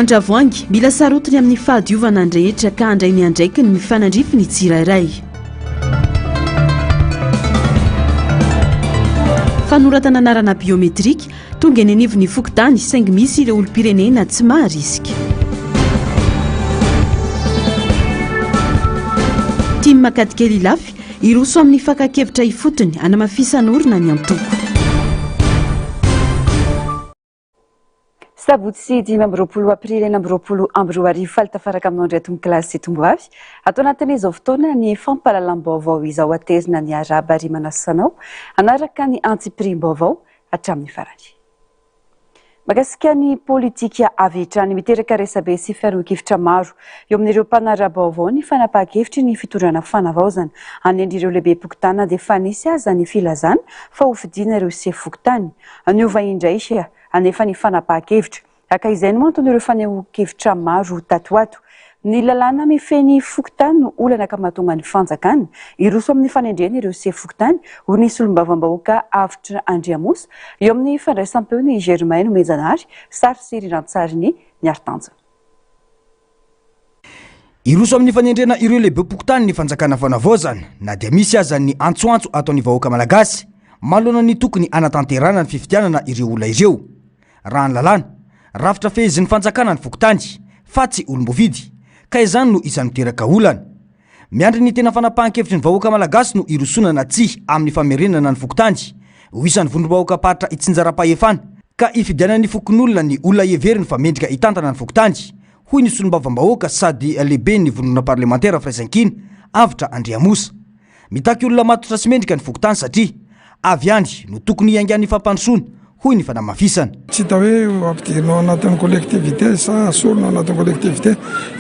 Andravoangy mila sarotiny amin'ny fahadiovana andrehetra ka andray miandraiky ny mifanandrify ny tsirairay. Fanoratana anarana biometrika tonga eny anivon'ny fokontany saingy misy ireo olom-pirenena tsy maharisika. Tia makadikely ilafy iroso amin'ny fakakevitra ifotony anamafisan'orina ny antoko. Sabotsy 5 aprily 2024 faltafaraka amin'ny andro eto kilasy tomboavy atao anatin'izao fotoana ny fampahalalam-baovao izao atezina ny araba ary manasanao anaraka ny antiprim-baovao hatramin'ny farany. Mahakasika ny politika avy hatrany miteraka resabe sy fiarovan-kevitra maro eo amin'ireo mpanara-baovao ny fanapahan-kevitry ny fitorana fanavaozana any endr'ireo lehibe pokotana dia fa nisy aza ny filazana fa hofidiana ireo sefokotany aniova indray anefa ny fanapahan-kevitra aka izay no manton'ireo fanehoan-kevitra maro tatoato ny lalàna mifeny fokotany no olana ka mahatonga ny fanjakana iroso amin'ny fanendrena ireo sefokotany ho nisy olom-bavam-bahoaka avitra Andriamosa eo amin'ny fandraisam-peo ny Germain Mejanary sary sy riran-tsariny ny Artanjana. Iroso amin'ny fanendrena ireo lehibe pokotany ny fanjakana fanavaozana na dia misy aza ny antsoantso ataon'ny vahoaka malagasy malona ny tokony anatanterana ny fifidianana ireo olona ireo. Raha ny lalàna rafitra fehezin'ny fanjakana ny fokotany fa tsy olom-bovidy ka izany no isan'ny miteraka olana. Miandry ny tena fanapahan-kevitry ny vahoaka malagasy no irosonana tsia amin'ny famerenana ny fokotany ho isan'ny vondrom-bahoaka paritra itsinjara-pahefana ka ifidianan'ny fokon'olona ny olona hevery ny famendrika hitantana ny fokotany hoy ny solombavam-bahoaka sady lehibe ny vondrona parlementaire firaisan-kina avitra Andriamosa. Mitaky olona matotra sy mendrika ny fokotany satria avy andry no tokony iangan'ny fampandrosoana hoy ny fanamafisana. Tsy hita hoe ampidirina anatin'ny collectivité sa asorina anatin'ny collectivité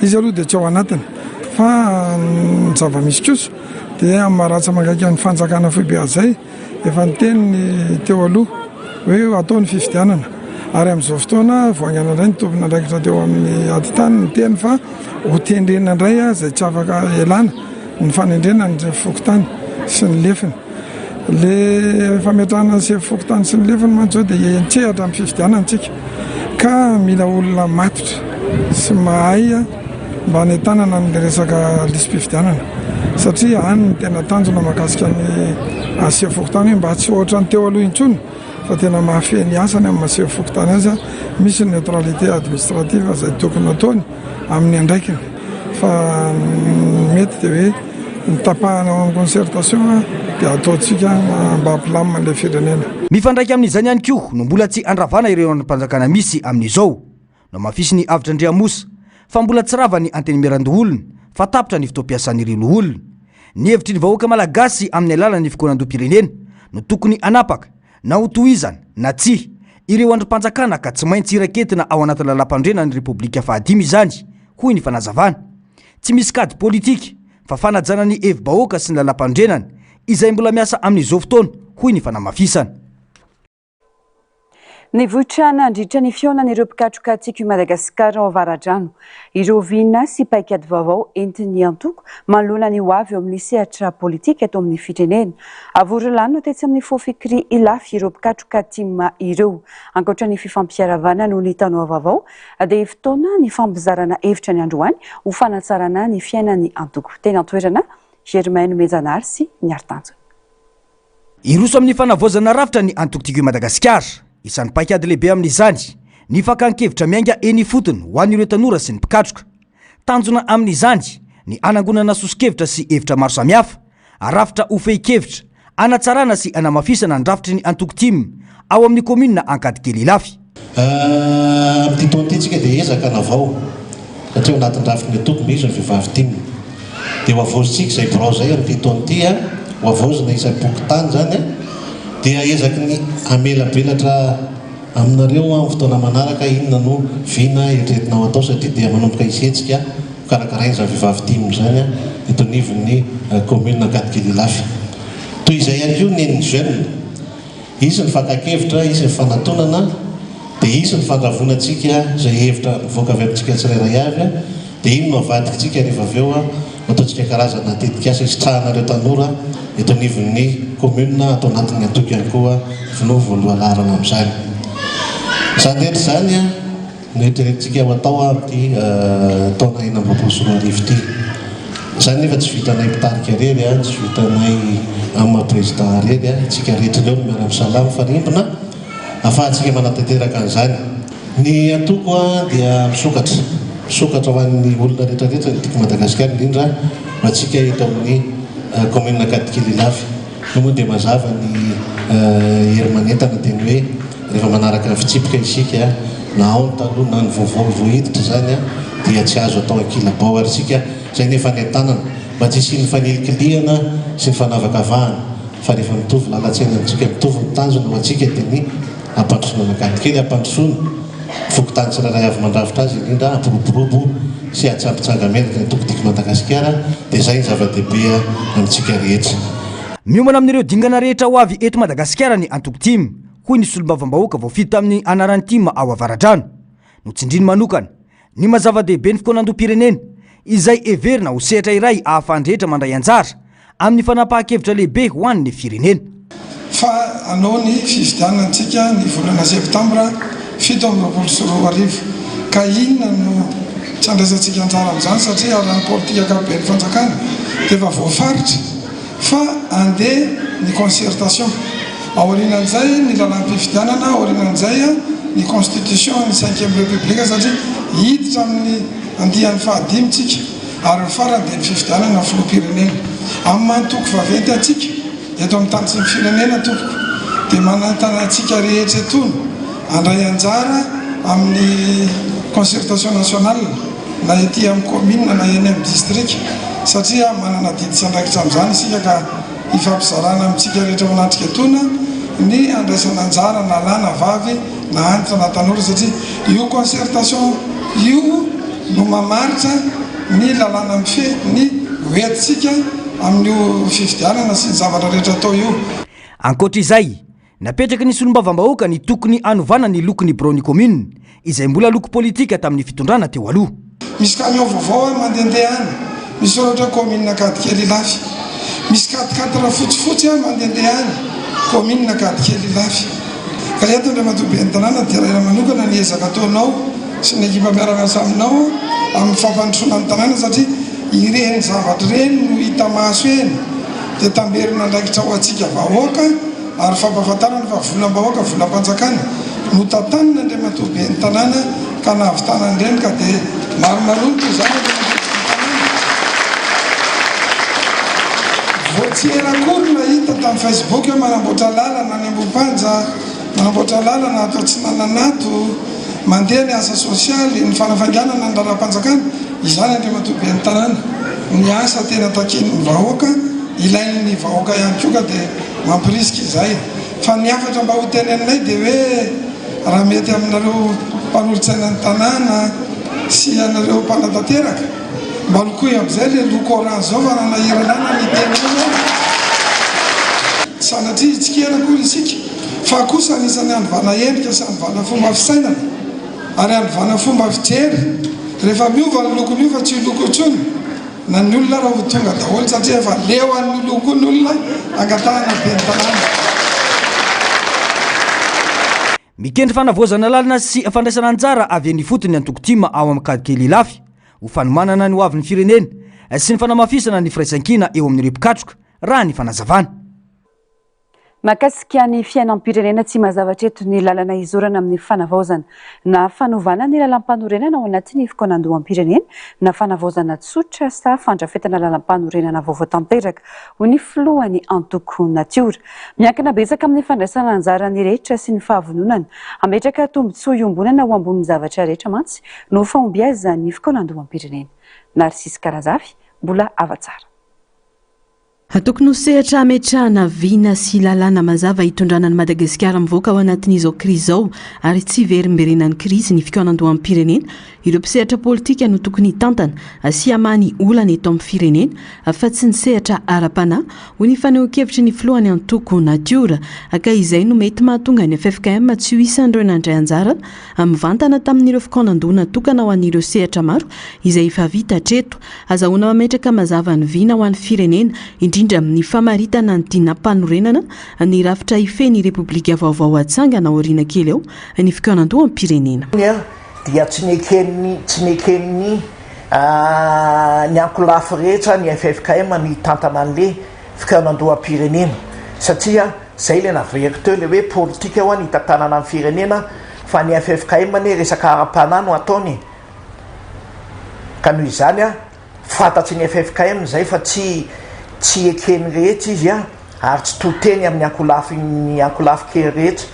izy aloha dia tsy ao anatiny fa ny zava-misy kosa dia maratsa mangaika ny fanjakana foibe zay efa niteniny teo aloha hoe ataony fifidianana ary amin'izao fotoana voangana indray ny tompona andraikitra teo amin'ny aditany ny teny fa ho tendrena indray zay tsy afaka elana ny fanendrena ny fokotany sy ny lefiny. Le fametrahana ny sefokotany sy ny lefiny mantsy dia entsehatra amin'ny fifidianantsika ka mila olona matotra sy mahay mba hanetanana ny resaka lisam-pifidianana satria any ny tena tanjona mahakasika ny sefokotany mba tsy ohatra ny teo aloha intsony fa tena mahafeny asany amin'ny sefokotany azy misy neutralité administrative zay tokony ataony amin'ny andraikiny fa mety dia hoe ny tapahana amin'ny concertation dia ataontsika mba hampilamina le firenena. Mifandraika amin'izany ihany koa no mbola tsy andravana ireo mpanjakana misy amin'izao no mafisy ny avitra Andriamosa fa mbola tsy rava ny antenemeran-doholona fa tapitra ny fotoam-piasan'ireo olona. Ny hevitry ny vahoaka malagasy amin'ny alalan'ny fikonan-doam-pirenena no tokony anapaka na ho tohizana na tsy ireo androm-panjakana ka tsy maintsy iraketina ao anaty lalam-pandrena ny Repoblika fahadimy izany hoy ny fanazavana. Tsy misy kady politika fa fanajana ny hevi-bahoaka sy ny lalam-pandrenany izay mbola miasa amin'izao fotoana hoy ny fanamafisana. Ny vohitra nandritra ny fionan'ireo mpikatrokatsika i Madagasikara ao Avaradrano ireo vina sy paikady vaovao entin'ny antoko manoloana ny hoavy eo amin'ny sehatra politika eto amin'ny firenena. Avory lany no tetsy amin'ny fofikry ilafy ireo mpikatrokatima ireo ankoatra ny fifampiaravana no ny tanao vaovao dia fotoana ny fambizarana hevitra ny androany ho fanatsarana ny fiainan'ny antoko. Teny antoerana Germain Mejanary sy ny Artanjana. Iroso amin'ny fanavaozana rafitra ny antoko i Madagasikara. Isan'ny paikady lehibe amin'izany ny fakan-kevitra mianga eny fotony ho an'ireo tanora sy ny mpikatroka. Tanjona amin'izany ny anangonana sosikevitra sy hevitra maro samihafa, rafitra ofehi-kevitra, anatsarana sy anamafisana ny rafitry ny antoko-timy ao amin'ny komina Ankadikely ilafy. Amin'ity taona ity tsika dia ezaka navao satria anatin'ny rafitry ny antoko misy ny vehivavy timy dia ho avozintsika izay birao zay amin'ity taona ity ho avozina isany pokotany zany dia ezaky ny amelabelatra aminareo amin'ny fotoana manaraka inona no vina eritreretinao atao satria dia manomboka isetsika karakaraina izany vehivavy timy zany eto anivon'ny commune Ankadikely ilafy. Toy izay ihany koa ny jeune isy ny fakakevitra, isy ny fanatonana dia isy ny fandravonantsika izay hevitra mivoaka avy amintsika tsirairay avy dia iny no avadikintsika rehefa avy eo ataontsika karazana tetikasa isitrahanareo tanora eto anivon'ny commune atao anatin'ny antoko ihany koa finoa voalohalarana amin'izany. Izany rehetra izany noeterentsika ho atao amin'ity taona 2024 ty zany nefa tsy vitanay mpitarika rery a tsy vitanay amin'ny maha-président rery a tsika rehetra reo no miara-misalama fa rimbona afahantsika manatanteraka an'izany ny atoko a dia misokatra ho an'ny olona rehetrarehetra nytiako Madagasikara indrindra matsika eto amin'ny commune Katikely Lafy io moa dia mazava ny hery manentana dia ny hoe rehefa manaraka ny fitsipika isika na ao ny taloha na ny vohiditra zany a dia tsy azo atao ankilabao ary sika zay nefa ny antanana mba tsy sy ny fanilikiliana sy ny fanavakavahana fa rehefa mitovy lalatsenantsika mitovy ny tanjona ho atsika dia ny ampandrosoana Katikely ampandrosoana fokotany tsirairay avy mandrafitra azy indrindra ampiroborobo sy atsapitsanga menaka ny tokotiako Madagasikara dia zay ny zava-dehibe amintsika rehetra. Miomana amin'ireo dingana rehetra ho avy eto Madagasikara ny antoko tim hoy ny solombavambahoaka voafito amin'ny anaran'ny tima ao Avaradrano no tsindriny manokana ny mazava-dehibe ny fikoanandom-pirenena izay everina ho sehatra iray ahafandrehetra mandray anjara amin'ny fanapahan-kevitra lehibe ho an'ny firenena. Fa anao ny fifidianantsika ny volana septambra 7 ka inona no tsy andraisantsika anjara amin'izany satria arahan'ny politika ankapobeny fanjakana dia efa voafaritra fa andeha ny concertation aorianan'izay ny lalam-pifidianana aorianan'izay ny constitution ny 5e république satria hiditra amin'ny andihan'ny fahadimitsika ary farany dia ny fifidianana filoham-pirenena amin'ny mantoko vaventy atsika eto amin'ny tany tsy ny firenena tompoko dia manantana atsika rehetra etony andray anjara amin'ny concertation nationale na ety amin'ny commune na eny amin'ny district satria manana didy sy andraikitra amin'izany isika ka ifampizarana amintsika rehetra manatrika etona ny andraisana anjara na lahy na vavy na antitra na tanora satria io concertation io no mamaritra ny lalàna mife ny hoentsika amin'io fifidianana sy ny zavatra rehetra atao io. Ankoatra izay napetraka ny solombavambahoaka ny tokony anovana ny lokon'ny bureau-ny commune izay mbola loko politika tamin'ny fitondrana teo aloha. Misy camion vaovao mandehandeha any misy ohatra commune Katikely Lafy misy 4x4 fotsifotsy mandehandeha any commune Katikely Lafy ka eto Andriamatoabe ny tanàna dia raha manokana ny ezaka ataonao sy ny ekipa miaraka saminao amin'ny fampandrosoana ny tanàna satria ireny zavatra ireny no hita maso eny dia tamberina andraikitra ho atsika vahoaka ary fampahafantarana fa volam-bahoaka volam-panjakana no tantanina Andriamatoabe ny tanàna ka nahavitana ireny ka dia maromaronto izany voatsiherakory na hita tamin'ny Facebook hoe manamboatra lalana ny ambom-panja manamboatra lalana atao tsy nananato mandeha ny asa sosialy ny fanafanganana ny lalam-panjakana izany Andriamatoabe ny tanàna ny asa tena takeny ny vahoaka ilainy ny vahoaka ihany koa ka dia mampirisika izay fa ny afatra mba ho tenenay dia hoe raha mety aminareo mpanolotsaina ny tanàna sy anareo mpanatanteraka mba lokoy amin'izay le loko orange zao fa raha nahiranana ny tenena sanatria itsikerakory isika fa kosa anisany andovana endrika sy andovana fomba fisainana ary andovana fomba fijery rehefa miova ny loko miova tsy loko intsony na ny olona raha ho tonga daholo satria efa leo an'ny loko ny olona angatahana be ny tanàna. Mikendry fanavozana lalina sy fandraisana anjara avy any fotony antoko tima ao amin'ny Katikely Lafy ho fanomanana ny hoavin'ny firenena sy ny fanamafisana ny firaisankina eo amin'ireo mpikatroka raha ny fanazavana. Mahakasika ny fiainam-pirenena tsy mazavatra eto ny lalana izorana amin'ny fanavaozana na fanovana ny lalam-panorenana ao anatin'ny fikoanandoham-pirenena na fanavaozana tsotra sa fandrafetana lalam-panorenana vaovao tanteraka ho ny filohan'ny antoko natiora. Miankina betsaka amin'ny fandraisana anjara ny rehetra sy ny fahavononana ametraka tombontsoa iombonana ho ambonin'ny zavatra rehetra mantsy no fahombiazan'ny fikoanandoham-pirenena. Narcisse Karazafy, mbola avatsara. Tokony ho sehatra ametrahana vina sy lalàna mazava hitondrana ny Madagasikara mivoaka ao anatin'izao krizy izao ary tsy verimberenan'ny krizy ny fikoanandoham-pirenena ireo mpisehatra politika no tokony hitantana sy hamany olana eto amin'ny firenena fa tsy ny sehatra ara-panahy ho ny fanehoan-kevitry ny filohany antoko natiora ka izay no mety mahatonga ny FFKM tsy ho isan'ireo nandray anjara mivantana tamin'ireo fikoanandohana tokana ho an'ireo sehatra maro izay efa vita hatreto azahoana mametraka mazava ny vina ho an'ny firenena indrindra amin'ny famaritana ny dinam-panorenana ny rafitra ifeny Repoblika vaovao atsangana aoriana kely eo ny fikoanandoham-pirenena. dia tsy nekeniny ny ankolafy rehetra ny FFKM ny tantana an'le fikaonandoha-pirenena satria zay le naveriko teo le hoe politika ho any hitantanana amin'ny firenena fa ny FFKM ne resaka ara-pana no ataony ka noho izany fantatsy ny FFKM zay fa tsy ekeny rehetra izy ary tsy toteny amin'ny ankolafy kely rehetra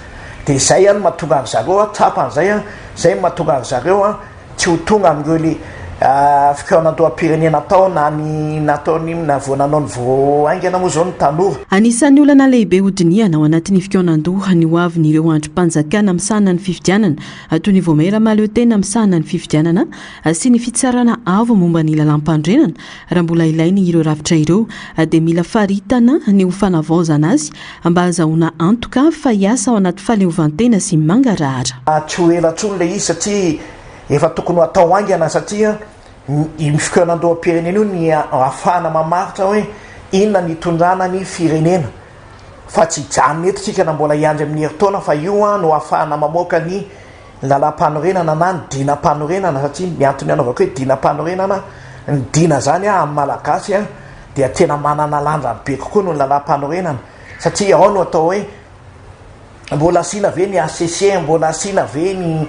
de zay no mahatonga ary zareo trapan'zay zay mahatonga ary zareo tsy ho tonga amin'ireo le fikaonandoha-pirenena tao na nataony navoananao ny voaingana moa zao ny tanora. Anisan'ny olana lehibe hodiniana ao anatin'ny fikaonandoha ny hoavin'ireo androm-panjakana misahana ny fifidianana toy ny voamera maleo tena misahana ny fifidianana sy ny fitsarana avo momba ny lalam-pandrenana raha mbola ilainy ireo rafitra ireo dia mila faritana ny ho fanavaozana azy mba azahoana antoka fa hiasa ao anaty faleovantena sy mangarahara. Tsy ho ela ntsony le izy satria efa tokony atao aingana satria ny fikaonandoha-pirenena io ny ahafahana mamaritra hoe inona ny itondrana ny firenena fa tsy janony eto tsika na mbola hiandry amin'ny heritaona fa io no ahafahana mamoaka ny lalam-panorenana na ny dina-panorenana satria miantony anaovako hoe dina-panorenana ny dina zany amin'ny malagasy dia tena manana landrany be kokoa no ny lalam-panorenana satria ao no atao hoe mbola asina ve ny ACC mbola asina ve ny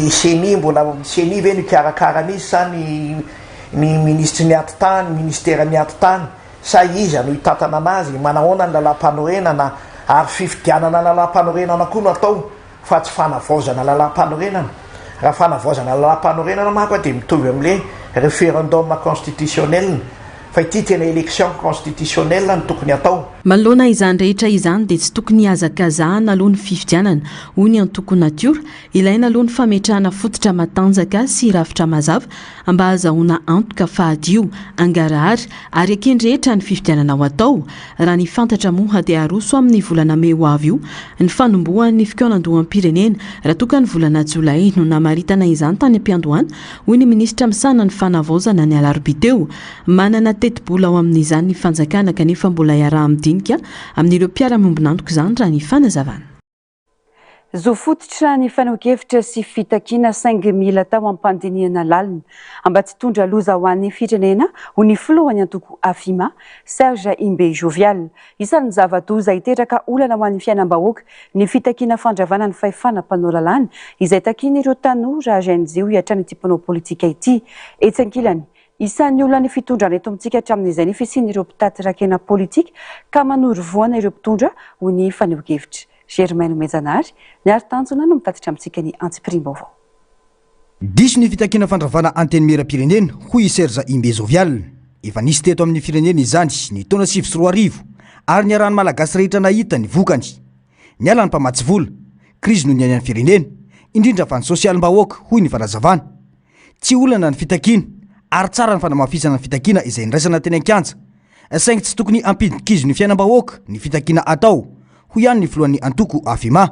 CENI mbola CENI ve ny karakarany izy sa ny ministre ny atitany ministera ny atitany sa izy no hitantana anazy manahoana ny lalam-panorenana ary fifidianana lalam-panorenana koa no atao fa tsy fanavaozana lalam-panorenana raha fanavaozana lalam-panorenana mako dia mitovy amin'le référendum constitutionnel fa ity tena élection constitutionnelle no tokony atao. Manoloana izany rehetra izany dia tsy tokony hazakazahana aloha ny fifidianana hoy ny antoko natiora ilaina aloha ny fametrahana fototra matanjaka sy rafitra mazava mba azahoana antoka fahadio angarahary ary akeny rehetra ny fifidianana ho atao raha ny fantatra moa dia aroso amin'ny volana May ho avy io ny fanombohan'ny fikaonandoham-pirenena raha toka ny volana Jolay no namaritana izany tany am-piandohana hoy ny ministra misahana ny fanavaozana ny alarobia teo manana teti-bola ao amin'izany ny fanjakana kanefa mbola iaraha midinika amin'ireo mpiara-miombonandoko izany raha ny fanazavana. Zo fototra ny faneho-kevitra sy fitakiana saingy mila tao ampandinihana lalina mba tsy tondra loza ho an'ny firenena ho ny filohany antoko Afima Serge Imbe Jovial isan'ny zava-doza hiteraka olana ho an'ny fiainam-bahoaka ny fitakiana fandravana ny fahefana mpanao lalàna izay takiana ireo tanora AGNJ hiatrany ity mpanao politika ity etsy ankilany. Isan'ny olona ny fitondrana eto amintsika hatramin'izay ny fisian'ireo mpitady rakena politika ka manoro voana ireo mpitondra ho ny faneho-kevitra. Germaine Mejanary ny ary-tanjona no mitatitra amintsika ny antsipirim-baovao. Diso ny fitakiana fandravana anteny mera-pirenena hoy Serge Imbe Jovial efa nisy teto amin'ny firenena izany ny taona 2024 ary ny arahany malagasy rehetra nahita ny vokany ny ala ny mpamatsy vola krizy no ny any firenena indrindra fa ny sosialim-bahoaka hoy ny fanazavana tsy olana ny fitakiana ary tsara ny fanamafisana ny fitakiana izay niraisana teny an-kianja saingy tsy tokony ampidinkizo ny fiainam-bahoaka ny fitakiana atao hoy ihany ny filohan'ny antoko Afima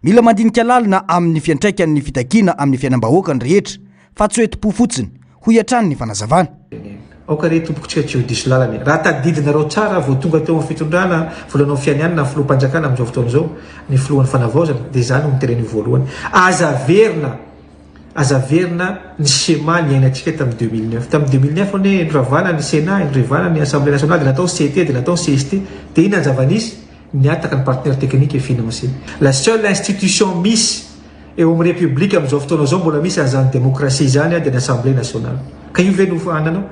mila mandinika lalina amin'ny fiantraikan'ny fitakiana amin'ny fiainam-bahoaka ny rehetra fa tsy hoeti-po fotsiny hoy hatrany ny fanazavana. Aokare tombokontsika tsy ho diso lalana raha tadidinareo tsara vao tonga teo amin'ny fitondrana volanao fianianina ny filoham-panjakana amin'izao fotoana izao ny filohan'ny fanavaozana dia izany no mitereny voalohany azaverina ny schéma ny ainatsika tamin'ny 2009 tamin'ny 2009 ne nravana ny Sénat nravana ny Assemblée nationale dia natao CT dia natao CST dia ina zavanisy niataka ny partenaire technique financier la seule institution misy eo amin'ny république amin'izao fotoana zao mbola misy azany démocratie zany dia ny Assemblée nationale ka io ve no foananao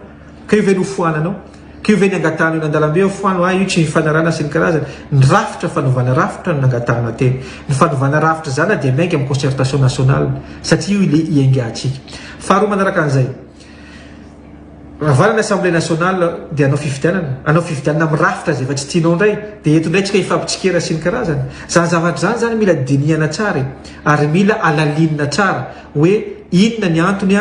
ka io ve no foananao ka io ve ny angatahana io nandalambe io foano io tsy mifanarana sy ny karazany ny rafitra fanovana rafitra no nangatahana teny ny fanovana rafitra zany dia miainga amin'ny concertation nationale satria io ile iengatsika faharoa manaraka an'izay rahavana ny Assemblée nationale dia anao fifidianana amin'ny rafitra zay efa tsy tianao indray dia eto indray tsika ifampitsikera sy ny karazany zany zavatra zany mila dinihana tsara ary mila alalinina tsara hoe inona ny antony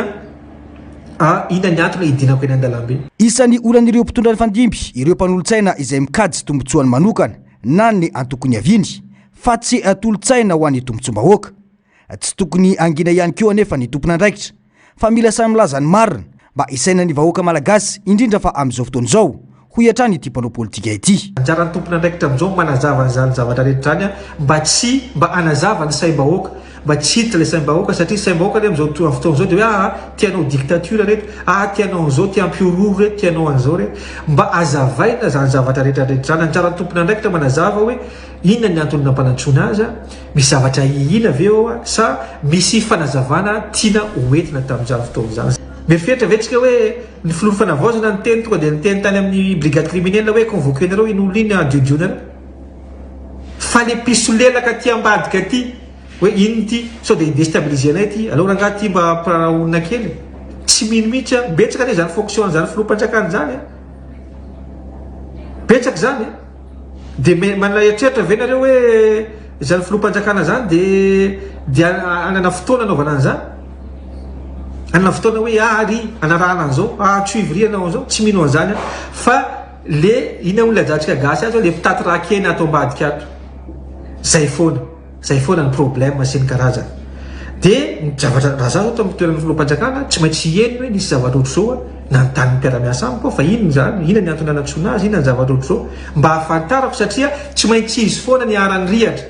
idinako eny an-dalambe. Isan'ny olan'ireo mpitondra ny fandimby ireo mpanolo-tsaina izay mikady sy tombotsoany manokana na ny antokony aviny fa tsy atolo-tsaina ho an'ny tombontsom-bahoaka tsy tokony angina ihany koa anefa ny tompona andraikitra fa mila samy milaza ny marina mba isaina ny vahoaka malagasy indrindra fa amin'izao fotoana izao hoy hatrany ity mpanao politika ity. Anjaran'ny tompona andraikitra amin'izao manazava an'izany zavatra rehetra zany mba anazava ny saim-bahoaka mba tsy hiditra le saim-bahoaka satria saim-bahoaka le am'zao fotoana zao de hoe tianao dictature reto tianao an'zao tiampiroro reto tianao an'zao reto mba azavaina zany zavatra rehetrarehetra zany anjaran'ny tompona ndraikitra manazava hoe inona ny antony nampanantsona azy misy zavatra ihina aveo sa misy fanazavana tiana hoentina tamin'izany fotoana zany mifetra vetsika hoe ny filolo fanavaozana ny teny tonga de nyteny tany amin'ny brigade criminel hoe convoqué nareo iny olo iny adiodio fa le pisolelaka ty ambadika ty hoe iny ty sao de déstabiliser anay ty alors rangaha ty mba mparahonina kely tsy mino mihitsy betsaka ne zany fonction zany filom-panjakany zany betsaka zany de manana eritreritra ve nareo hoe zany filom-panjakana zany de anana fotoana anaovana an'izany anana fotoana hoe ry anarahana an'izao tsoivry anao an'izao tsy mino an'izany fa le ina olona ajantsika gasy azy le mpitaty raha kena ato ambadika ato zay foana ny problème sy ny karazana de ny zavatra raha za zao tamin'ny toeran'ny filom-panjakana tsy maintsy eny hoe nisy zavatra ohatry zao na ny tany mpiara-miasa amiko fa ino zany ina ny antony anatsoana azy ina ny zavatra ohatry zao mba hahafantarako satria tsy maintsy izy foana ny arany rihatra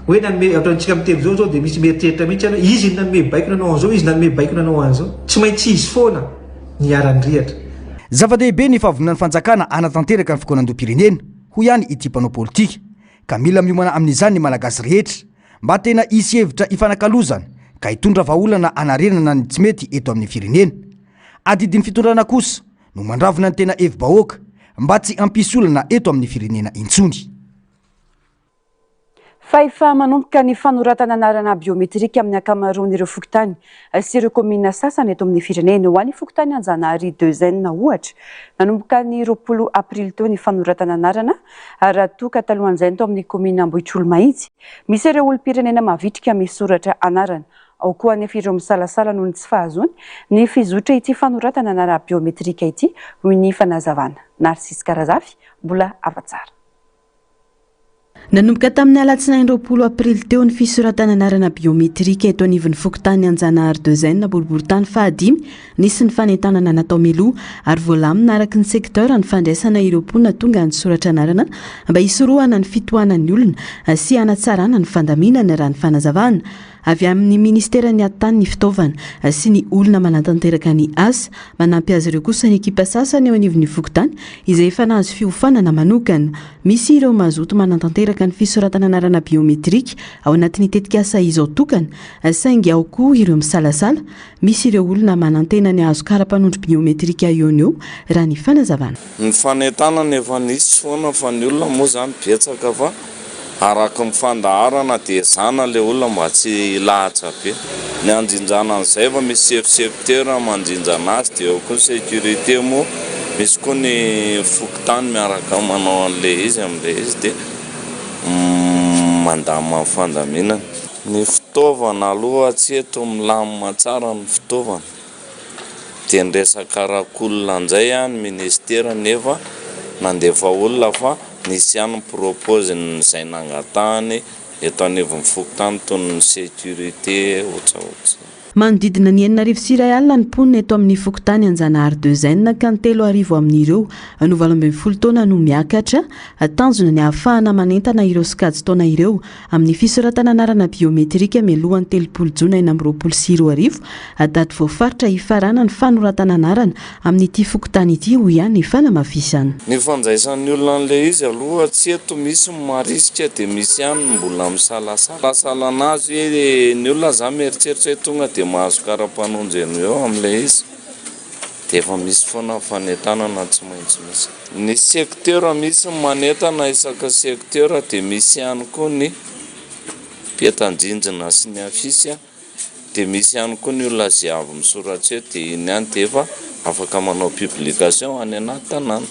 hoe nanome ataontsika miteny zao de misy mieritreritra mihitsy any izy nanome baiko nanao an'izao izy nanome baiko nanao an'izao tsy maintsy izy foana ny arany rihatra zava-dehibe ny fahavonina ny fanjakana anatanteraka ny fikonan-doam-pirenena ho ihany ity mpanao politika ka mila miomana amin'izany ny malagasy rehetra mba tena isy hevitra ifanakalozana ka hitondra vahaolana anarenana ny tsy mety eto amin'ny firenena adidin'ny fitondrana kosa no mandravona ny tena hevi-bahoaka mba tsy ampisolana eto amin'ny firenena intsony fa efa manomboka ny fanoratana anarana biometrika amin'ny ankamaroan'ireo fokotany sy ireo komina sasany eto amin'ny firenena ho an'ny fokotany Anjanahary 2N ohatra nanomboka ny 20 aprily teo ny fanoratana anarana raha toka talohan'izay tao amin'ny komina Ambohitrolo-Mahitsy misy ireo olom-pirenena mavitrika misoratra anarana ao koa anefa ireo misalasala noho ny tsy fahazony ny fizotra ity fanoratana anarana biometrika ity hoy ny fanazavana Narcisse Karazafy mbola afa-tsara. Nanomboka tamin'ny alatsinainy 20 aprily teo ny fisoratana anarana biometrika eto anivon'ny fokotany Anjanahary 2N boriboritany fahadimy nisy ny fanentanana natao miloha ary voalamina araka ny sektora ny fandraisana ireo mponina tonga ny soratra anarana mba hisorohana ny fitohanan'ny olona sy hanatsarana ny fandaminana raha ny fanazavana avy amin'ny ministeran'ny atany ny fitaovana sy ny olona manatanteraka ny asa manampy azy ireo kosa ny ekipa sasany eo anivon'ny fokotany izay efa nahazo fiofanana manokana misy ireo mazoto manatanteraka ny fisoratana anarana biometrika ao anatin'ny tetika asa izao tokana saingy ao koa ireo misalasala misy ireo olona manantena ny azo kara-panondro biometrika eo eo raha ny fanazavana ny fanentanana efa nisy foana fa ny olona moa zany betsaka fa araka mifandaharana dia zana le olona mba tsy lahatra be ny anjinjana an'izay fa misy chef-secteur manjinjana azy dia eo koa sécurité moa misy koa ny fokotany miaraka manao an'le izy amin'le izy dia mandama ny fandaminana ny fitaovana aloha tsy eto milamina tsara ny fitaovana dia nresaka rakolona an'izay ny ministera nefa nandefa olona fa nisy ihany propose izay nangatahany eto anivon'ny fokotany toy ny sécurité ohatraohatry. Manodidina ny 9,4 ny mponina eto amin'ny fokotany Anjanahary 2N ka ny 3 amin'ireo 90 taona no miakatra tanjona ny ahafahana manentana ireo sikajy taona ireo amin'ny fisoratana anarana biometrika mialohan'ny 3 Jona 2020 daty voafaritra hifarana ny fanoratana anarana amin'ity fokotany ity ho ihany ny fanamafisana. Ny fanjaisan'ny olona an'le izy aloha tsy eto misy marisika dia misy ihany mbola misalasala anazy ny olona za mieritreritra tonga dia mahazo kara-panondreno eo amin'le izy dia efa misy foana fanentanana tsy maintsy misy. Ny secteur misy manentana isaka secteur dia misy ihany koa ny mpiatan-drindrina sy ny afisy dia misy ihany koa ny olona izay avy misoratra eo dia iny ihany dia efa afaka manao publication any anaty tanàna.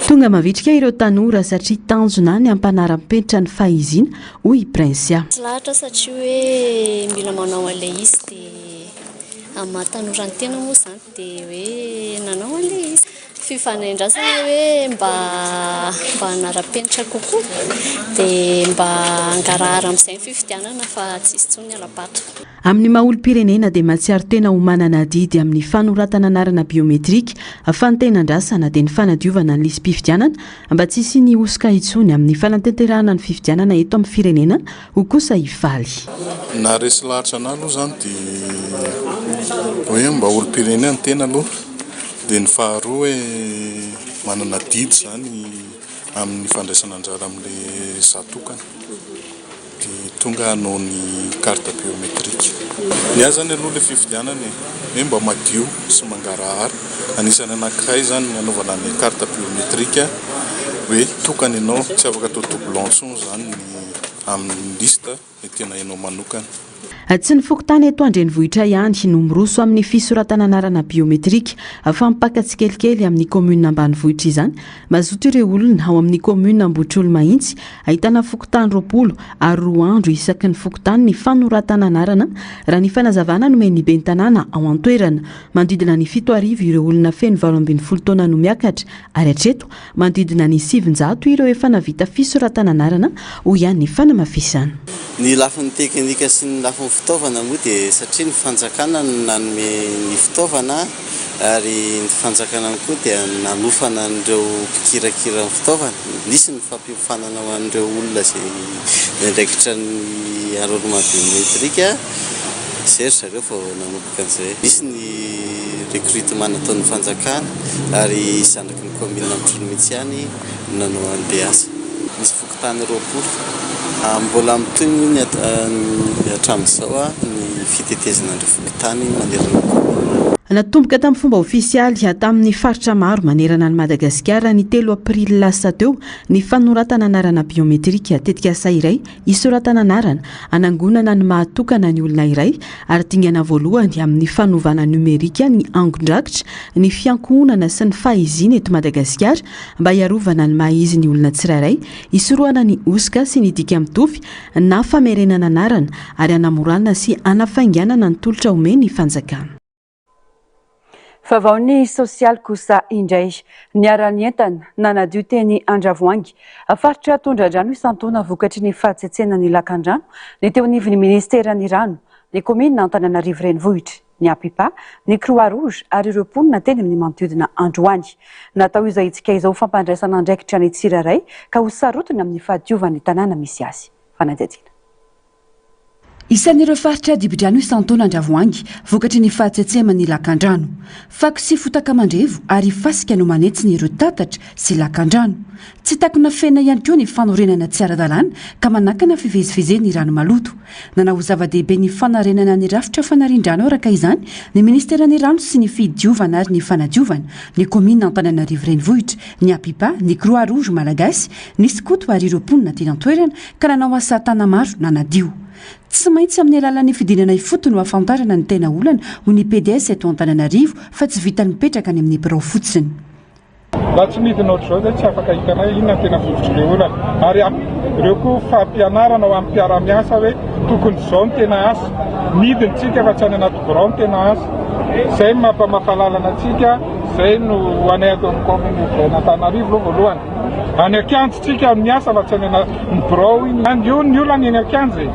Tonga mavitrika ireo tanora satria tanjona ny ampanaram-penitra ny fahizina hoy Prinsia. Tsy lahatra satria hoe mila manao an'ilay izy dia amin'ny tanora ny tena moa izany dia hoe nanao an'ilay izy fifandraisana hoe mba hanara-penitra kokoa dia mba hangarahara amin'izay fifidianana fa tsisy tsony alabato. Amin'ny maolo-pirenena dia matsiaro tena ho manana didy amin'ny fanoratana anarana biometrika fa ny tenandrasana dia ny fanadiovana ny lisy-pifidianana mba tsy sy ny osika itsony amin'ny fanatanterahana ny fifidianana eto amin'ny firenena ho kosa hifaly. Na resy lahatra anah aloha izany dia hoe mba olo-pirenena tena aloha dia ny faharoa hoe manana didy izany amin'ny fandraisana anjara amin'ilay zatokana. Tonga hanao ny carte biométrique. Ny azy zany aloha ilay fifidianana hoe mba madio sy mangarahara. Anisany anankiray zany ny anaovana ny carte biométrique hoe tokana ianao tsy afaka atao doublon intsony zany amin'ny lista ny tena ianao manokana. Tsy ny fokotany eto andrenivohitra ihany no miroso amin'ny fisoratana anarana biometrika fa mipaka tsikelikely amin'ny commune ambanivohitra izany. Mazoto ireo olona ao amin'ny commune Ambohitrolo Mahitsy ahitana fokotany 20 ary 4 andro isaky ny fokotany ny fanoratana anarana raha ny fanazavana nomeny ben'ny tanàna ao an-toerana. Mandidina ny 7,000 ireo olona feno 12 taona no miakatra ary hatreto mandidina ny 700 ireo efa navita fisoratana anarana ho ihany ny fanamafisana. Ny lafin'ny teknika sy ny lafin'ny fitaovana moa dia satria ny fanjakana nanome ny fitaovana ary ny fanjakana koa dia nanofana an'ireo mpikirakira ny fitaovana. Nisy ny fampifanana ho an'ireo olona izay niraikitra ny aroroma biometrika izay zareo vao nanomboka an'izay. Nisy ny recrutement nataon'ny fanjakana ary zanaky ny commune Ambohitrolo mihitsy ihany nanao an'ilay asa. Nisy fokotany 20. Mbola mitoy ny hatramin'izao ny fitetezana an'ireo fokotany manerana. Natomboka tamin'ny fomba ofisialy tamin'ny faritra maro manerana ny Madagasikara ny 3 aprily lasa teo ny fanoratana anarana biometrika tetika asa iray isoratana anarana anangonana ny mahatokana ny olona iray ary dingana voalohany amin'ny fanovana numerika ny angon-drakitra ny fiankohonana sy ny fahizina eto Madagasikara mba hiarovana ny mahizy ny olona tsirairay isorohana ny osika sy ny dika mitovy na famerenana anarana ary anamorana sy anafainganana ny tolotra omeny ny fanjakana. Vavaony sosialy kosa indray niarany entana nanadio teny Andravoangy faritra Tondradrano isan-taona vokatry ny fahatsetsena ny lakan-drano ny teo anivon'ny ministeran'ny rano ny komina Antananarivo renivohitra ny Apipa ny Croix Rouge ary ireo mponina teny amin'ny manodidina Androany. Natao izay itsika izao fampandraisana andraikitra ny tsirairay ka ho sarotiny amin'ny fahadiovan'ny tanàna misy azy. Fanadidina. Isan'ireo faritra Dibidrano isan-taona Andravoangy vokatry ny fahatsetsema-ny lakan-drano. Fako sy fotaka mandrevo ary fasika no manetsiny ireo tatatra sy lakan-drano. Tsy takona fena ihany koa ny fanorenana tsy ara-dalàna ka manakana fivezivezeny rano maloto. Nanao zava-dehibe ny fanarenana ny rafitra fanarin-drano araka izany ny ministeran'ny rano sy ny fidiovana ary ny fanadiovana ny komina Antananarivo renivohitra ny Apipa ny Croix Rouge malagasy ny Skoto ary ireo mponina teny an-toerana ka nanao asa tana maro nanadio. Tsy maintsy amin'ny alalan'ny fidinana ifotony ho afantarana ny tena olana ho ny PDS eto Antananarivo fa tsy vita mipetraka any amin'ny birao fotsiny. Raha tsy midina ohatr'izao dia tsy afaka hitanao inona tena votron'ilay olana ary ireo koa fampianarana ho amin'ny mpiara-miasa hoe tokony izao ny tena asa midintsika fa tsy any anaty birao ny tena asa izay mampamahalalana antsika izay no anayako amin'ny komina Antananarivo aloha voalohany any Ankianjitsika ny asa fa tsy any anaty birao iny io ny olana eny Ankianjy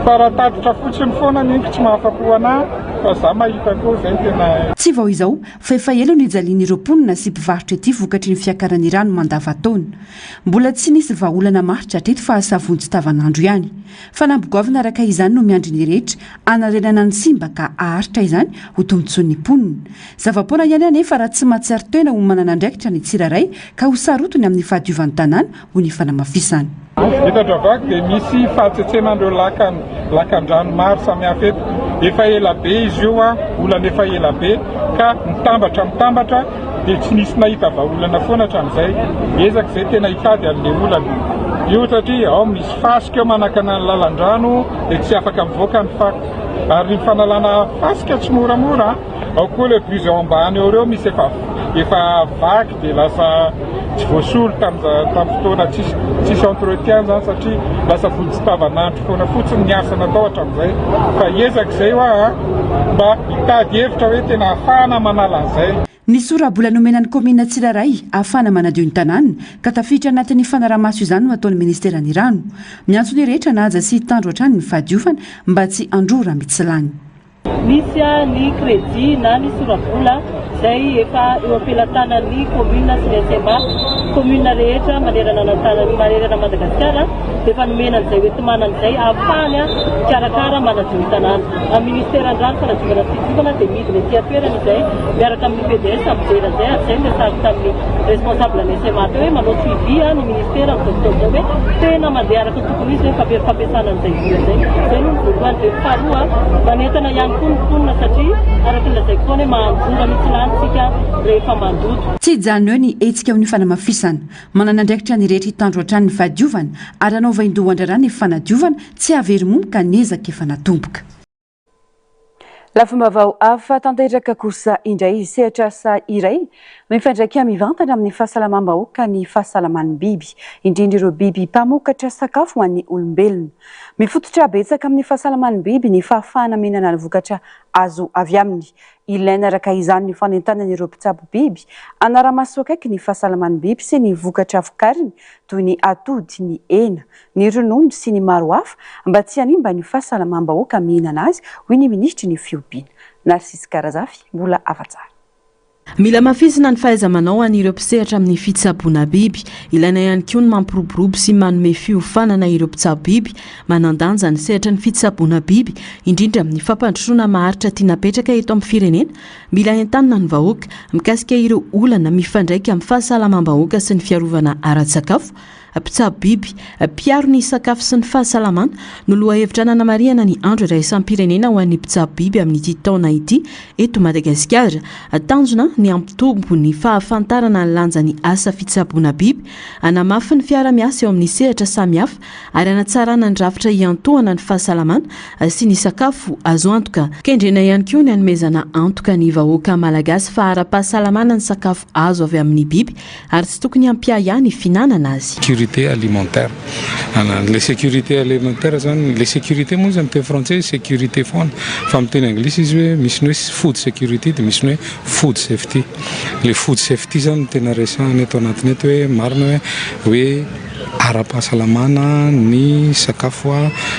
fa raha tatitra fotsiny foana niko tsy mahafapo anahy fa za mahita koa izay tena tsy vao izao fa efa elo ny ijalian'ireo mponina sy mpivarotra ety vokatry ny fiakaran'ny rano mandava-taona. Mbola tsy nisy vahaolana maritra hatreto fa savonjy tavanandro ihany fa nambogoavina araka izany no miandry ny rehetra anarenana ny simba ka aharitra izany ho tombontsoan'ny mponina. Zava-poana ihany anefa raha tsy mahatsiaro tena ho manana andraikitra ny tsirairay ka ho sarotony amin'ny fahadiovan'ny tanàna ho ny fanamafisana. Eto Andravako dia misy fahatsetsena lakan-drano maro samihafa eto. Efa ela be izy io olana efa ela be ka mitambatra dia tsy nisy nahita vahaolana foana hatramin'izay. Ezaka izay tena hitady an'ilay olana. Io satria ao misy fasika eo manakana ny lalan-drano dia tsy afaka mivoaka ny fako. Ary ny fanalana fasika tsy moramora ao koa ilay buse ao ambany eo misy efa vaky dia lasa tsy voasolo tamin'ny fotoana tsisy entretien zany satria lasa vojitavanandro foana fotsiny ny asa natao hatramin'izay fa ezaka izay mba hitady hevitra hoe tena ahafahana manala an'izay. ny sorabola nomenan'ny komina tsiraray ahafana manadio ny tanàna ka tafiditra anatin'ny fanaramaso izany no ataon'ny ministerany rano miantso ny rehetra nahaja sy tandro hatrany ny fahadiovana mba tsy androra mitsilany misy ny crédit na ny sorabola zay efa eo ampelantanan'ny commune sy ny SMA commune rehetra manerana Madagasikara efa nomenany zay hoentimana an'izay ahafahany karakara manadio ny tanàna amin'ny ministerany rano fanadiovana sy fitiavana dia midiny aty atoerana izay miaraka amin'ny PDS amijera zay azay miresahako tamin'ny responsable ny SMA teo hoe manao suivi ny ministère amin'ny fotoana zay hoe tena mandeha araka tokony izy hoe fampiasana an'izay vola zay zay no ny voalohany dia faharoa manentana ihany koa ny mponina satria araka ny lazaiko foana hoe mahandora mitsy lantsika rehefa mandoto tsy hijanona eo ny hetsika amin'ny fanamafisana manana andraikitra ny rehetra hitandro hatrany ny fahadiovana ary anao vaindoha andrarany ny fanadiovana tsy havery momboka nezaka efa natomboka lafim-bavao hafa tanteraka kosa indray sehatra asa iray mifandraika mivantana amin'ny fahasalamam-bahoaka ny fahasalaman'ny biby indrindra ireo biby mpamokatra sakafo ho an'ny olombelona mifototra betsaka amin'ny fahasalaman'ny biby ny fahafahana mihinana ny vokatra azo avy aminy ilaina araka izany ny fanentanana ireo mpitsabo biby anara-maso akaiky ny fahasalaman'ny biby sy ny vokatra vokariny toy ny atody ny hena ny ronono sy ny maro hafa mba tsy hanimba ny fahasalamam-bahoaka mihinana azy hoy ny ministry ny fiompiana Narcisse Karazafy mbola afa-tsara mila mafisina ny fahaiza-manao an'ireo mpisehatra amin'ny fitsaboana biby ilaina ihany koa ny mampiroborobo sy manome fiofanana ireo mpitsabo biby manandanja ny sehatra ny fitsaboana biby indrindra amin'ny fampandrosoana maharitra tia napetraka eto amin'ny firenena mila entanina ny vahoaka mikasika ireo olana mifandraika amin'ny fahasalamam-bahoaka sy ny fiarovana ara-tsakafo mpitsabo biby piaro ny sakafo sy ny fahasalamana no loha hevitra nanamariana ny andro iraisam-pirenena ho an'ny mpitsabo biby amin'ity taona ity eto Madagasikara tanjona ny ampitombo ny fahafantarana ny lanjan'ny asa fitsaboana biby anamafy ny fiara-miasa eo amin'ny sehatra samihafa ary anatsarana ny rafitra iantohana ny fahasalamana sy ny sakafo azo antoka kendrena ihany koa ny anomezana antoka ny vahoaka malagasy fa ara-pahasalamana ny sakafo azo avy amin'ny biby ary tsy tokony hampia ihany fihinanana azy alimentaire. Les sécurités alimentaires, les sécurités, moi, j'aime français, sécurité fond. Femme en anglais, c'est food security, c'est food safety. Les food safety, c'est récent, c'est marne, oui. Ara-pahasalamana ny sakafo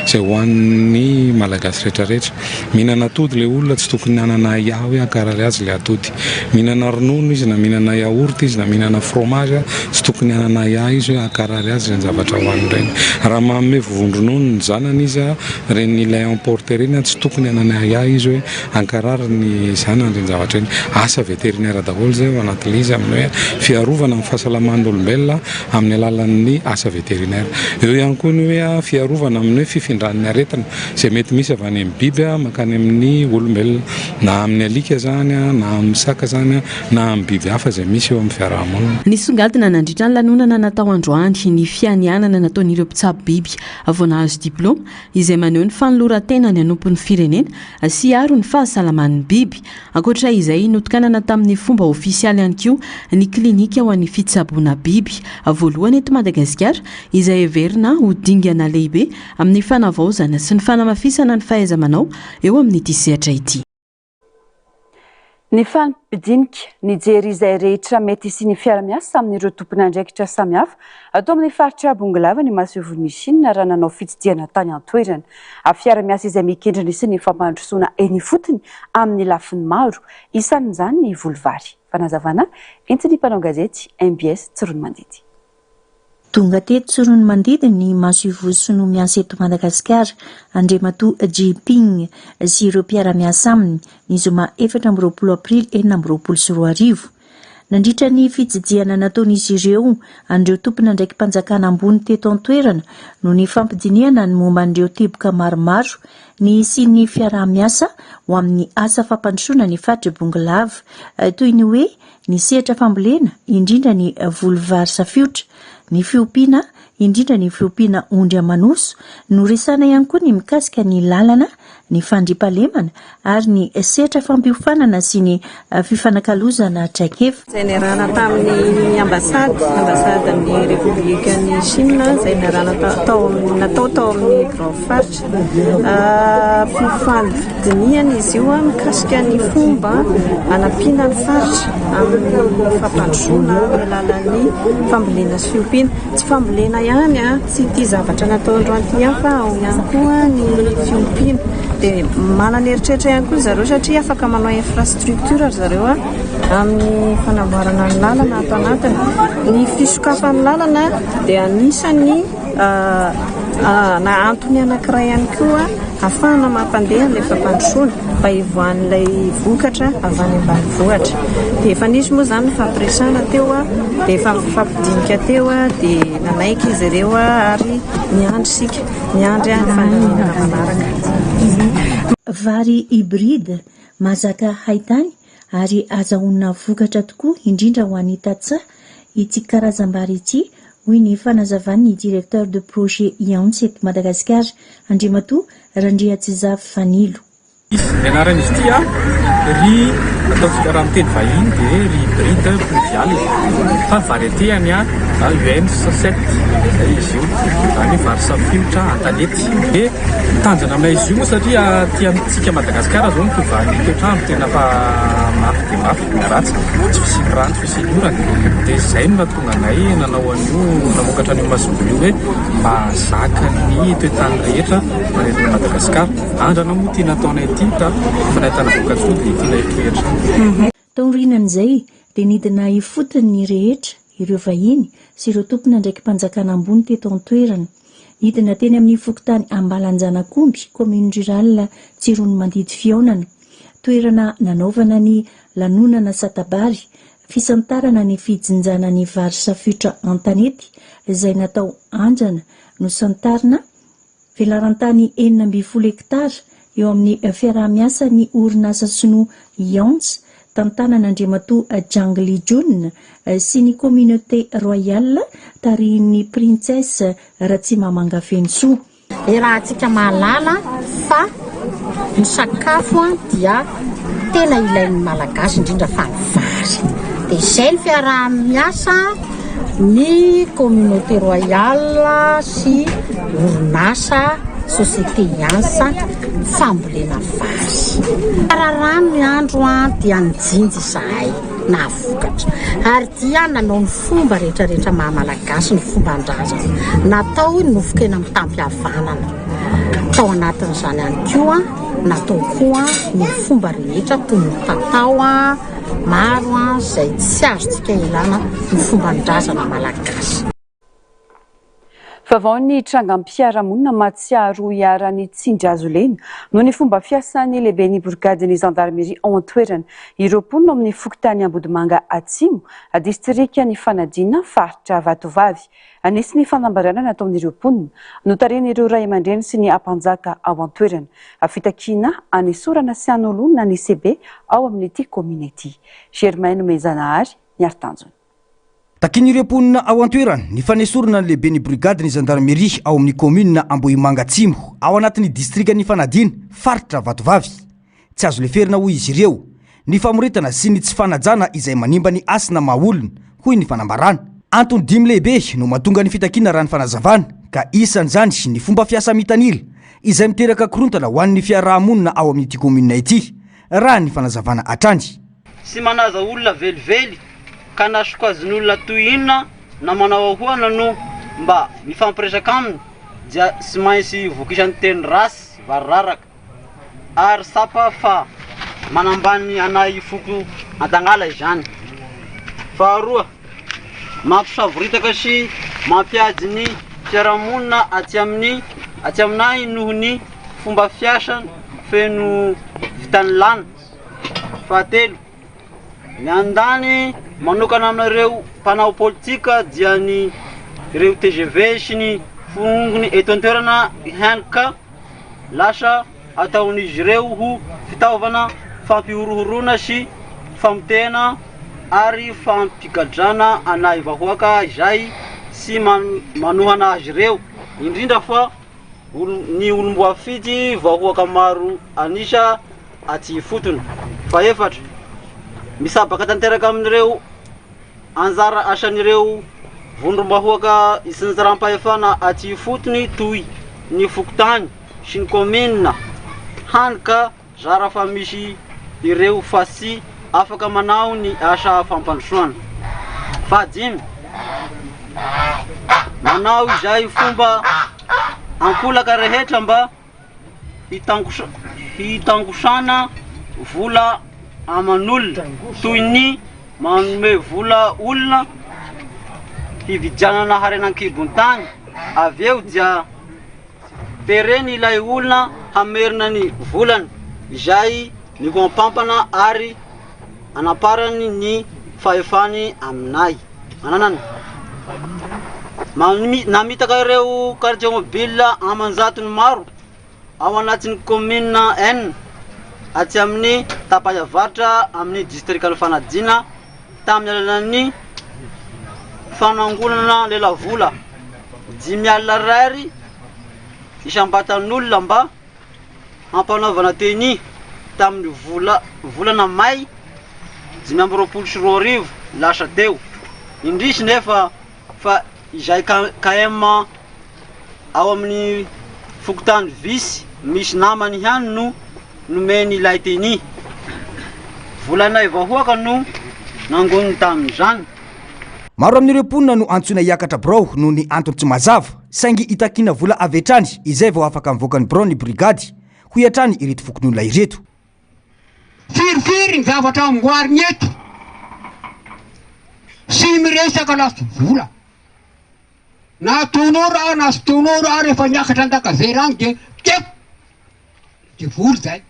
zay hoan'ny malagasy rehetrarehetra mihinana atody le olona tsy tokony hanana iaho hoe akarary azy le atody mihinana ronono izy na mihinana yaourt izy na mihinana fromage tsy tokony hanana iaho izy hoe akarary azy reny zavatra hoaniny reny raha manome vovon-dronono ny zanany izy reny ilay emporter reny tsy tokony hanana iaho izy hoe ankarary ny zanany reny zavatra reny asa vétérinaire daholo zay ao anatin'ilay izy amin'ny hoe fiarovana amin'ny fahasalaman'olombelona amin'ny alalan'ny asa vétérinaire eo ihany koa ny hoe fiarovana amin'ny hoe fifindran'ny aretina zay mety misy avy any amin'ny biby makany amin'ny olombelona na amin'ny alika zany na amin'ny saka zany na amin'ny biby hafa zay misy eo amin'ny fiarahamonina. Nisongadina nandritra ny lanonana natao androany ny fianianana nataon'ireo mpitsabo biby avao nahazo diplôma izay maneho ny fanoloran-tena ny anompon'ny firenena sy aro ny fahasalaman'ny biby ankoatra izay notokanana tamin'ny fomba ofisialy ihany koa ny klinika ho an'ny fitsaboana biby voalohany eto Madagasikara izay heverina ho dingana lehibe amin'ny fanavaozana sy ny fanamafisana ny fahaiza-manao eo amin'ity sehatra ity. Ny fampidinika ny jery izay rehetra mety sy ny fiara-miasa amin'ireo tompon'andraikitra samihafa atao amin'ny faritra Bongolava ny Masovony Chine raha nanao fitsidihana tany an-toerana. Fiara-miasa izay mikendriny sy ny fampandrosoana eny fotony amin'ny lafiny maro isan'izany ny volovary. Fanazavana entiny mpanao gazety MBS Tsirony Mandidy. Tonga teto Tsirony Mandidy ny Masovosy no miasa eto Madagasikara Andriamatoa Jinping sy ireo mpiara-miasa aminy ny zoma 4 Aprily 2024. Nandritra ny fitsidihana nataon'izy ireo andreo tompon'andraiky mpanjakana ambony teto an-toerana no ny fampidiniana ny momba andreo teboka maromaro ny sy ny fiara-miasa ho amin'ny asa fampandrosoana ny faritra Bongolava toy ny hoe ny sehatra fambolena indrindra ny volovary safiotra ny fiompiana indrindra ny fiompiana ondry amanoso no resana ihany koa ny mikasika ny lalana ny fandriampahalemana ary ny setra fampiofanana sy ny fifanakalozana traikefa zay niarahana tamin'ny ambasady amin'ny République ny Chine zay niarahana natao tao amin'ny Grand-Faritra fifandiniana izy io mikasika ny fomba anampiana ny faritra amin'ny fampandrosoana alalan'ny fambolena sy fiompiana tsy fambolena ihany tsy ity zavatra natao androany ity ihany fa ao ihany koa ny fiompiana dia manana eritreritra ihany koa zareo satria afaka manao infrastructure zareo amin'ny fanamboarana ny lalana ato anatiny ny fisokafan'ny lalana dia anisany na antony anankiray ihany koa ahafahana mampandeha ilay fampandrosoana mba hivoan'ilay vokatra avy any ambanivohitra dia efa nisy moa izany fampiresana teo dia efa mifampidinika teo dia nanaiky izy ireo ary miandry sika miandry ny fandaminana manaraka vary hybride mazaka haitany ary azahoana vokatra tokoa indrindra ho an'ny tatsaha ity karazam-bary ity hoy ny fanazavan'ny directeur de projet IANS eto Madagasikara Andriamatoa Randriatsizavy Fanilo. Ianaran'izy ity ry ataontsika raha miteny vahiny dia ry hybride pluvial fa variétéany UNS 7 izy io any vary safiotra antalety dia tanjona aminay izy io moa satria ty amintsika Madagasikara zao nytovany toetrandro tena fa mafy dia mafy miaratsy tsy fisiny rano tsy fisiny orana dia izay no natonga anay nanao an'io namokatra an'io masombolo io hoe mba zaka ny toetany rehetra manerana Madagasikara andrana moa tia nataonay ity ka fa nahitana voka-tsoa dia tianay toetra taorinan'izay dia nidina ifotony ny rehetra ireo vahiny sy ireo tompona ndraiky mpanjakana ambony teto an-toerana hidina teny amin'ny fokotany Ambalanjanakomby commune rurale Tsirony Mandidy Fiaonana toerana nanaovana ny lanonana Satabary fisantarana ny fijinjana ny vary safiotra Antanety izay natao anjana no santarina velarantany 420 hektara eo amin'ny fiaraha-miasa ny orinasa sinoa IANS tantanan'Andriamatoa Jangli June sy ny communauté royale tarihin'ny princesse Ratsimamanga Fensoa. Raha antsika mahalala fa ny sakafo dia tena ilain'ny malagasy indrindra fa ny vary. Dia izay ny fiaraha-miasa ny communauté royale sy orinasa société IANS fambolena vary. Raharano ny andro dia nijinjy izahay na vokatra ary dia nanao ny fomba rehetrarehetra mahamalagasy ny fomban-drazana natao nofokena mitampihavanana tao anatin'izany ihany koa natao koa ny fomba rehetra toy ny tatao maro izay tsy azontsika ilana ny fomban-drazana malagasy. Vavao ny trangam-piarahamonina matsiaro iarany Tsindrazolena no ny fomba fiasan'ny lehiben'ny brigadiny gendarmerie ao an-toerana ireo mponina amin'ny fokotany Ambodimanga Atsimo distrika ny fanadina faritra Vatovavy anisy ny fanambarana nataon'ireo mponina notaren'ireo ray aman-dreny sy ny ampanjaka ao an-toerana fitakiana anesorana sy an'olona ny CB ao amin'ity komina ity. Germaine Mezanahary niartanjony. Takin'ireo mponina ao an-toerana ny fanesorana ny lehiben'ny brigade ny gendarmerie ao amin'ny commune Ambohimanga Atsimo ao anatin'ny distrika ny fanadina faritra Vatovavy. Tsy azo leferina hoy izy ireo ny famoretana sy ny tsy fanajana izay manimba ny asina maolona hoy ny fanambarana. Antony dimy lehibe no mahatonga ny fitakiana raha ny fanazavana ka isan'izany ny fomba fiasa mitanila izay miteraka korontana ho an'ny fiarahamonina ao amin'ity commune ity raha ny fanazavana hatrany. Sy manaza olona velively ka nasokazin'olona toy inona na manao ahoana no mba mifampiresaka aminy dia sy maintsy vokisan'ny teny rasy variraraka ary sapa fa manambany anay foko Antagnala izany. Faharoa, mampisavoritaka sy mampiady ny fiarahamonina aty aminay noho ny fomba fiasa feno vitany lana. Fahatelo, miandany manokana aminareo mpanao politika dia ny ireo TGV sy ny fongony eto an-toerana hianika lasa ataon'izy ireo ho fitaovana fampiorohorona sy famotena ary fampigadrana anay vahoaka izay sy manohana azy ireo, indrindra fa ny olombo afidy vahoaka maro anisa aty fotony. Faefatra, misabaka tanteraka amin'ireo anjara asan'ireo vondrom-bahoaka isanjaram-pahefana aty fotony toy ny fokotany sy ny commune hany ka zara fa misy ireo fasy afaka manao ny asa fampandrosoana. Fahadimy, manao izay fomba ankolaka rehetra mba hitangosana vola aman'olona toy ny manome vola olona hividianana harenan-kibon-tany, avy eo dia pereny ilay olona hamerina ny volany izay ny kompampana ary anaparany ny fahefany aminay. Ananany namitaka ireo quartier mobile amanjatony maro ao anatin'ny commune N aty amin'ny Tapayavaratra amin'ny district Fanadina tamin'ny alalan'ny fanangonana Lelavola 10 alina rary isambatan'olona mba ampanaovana teny tamin'ny volana May 2022 lasa teo. Indrisy nefa fa izay KM ao amin'ny fokotany visy misy namany ihany no nomeny ilay teny. Volanay vahoaka no nangoniny tamin'izany. Maro amin'ireo mponina no antsoina hiakatra birao no ny antony tsy mazava saingy itakina vola avy hatrany izay vao afaka mivoaka ny birao ny brigady ho hatrany ireto fokon'olona ireto. Firifiry ny zavatra amboariny eto sy miresaka lasa vola na tonora na sy tonora rehefa niakatra an-dakavera any de teko de vola zay.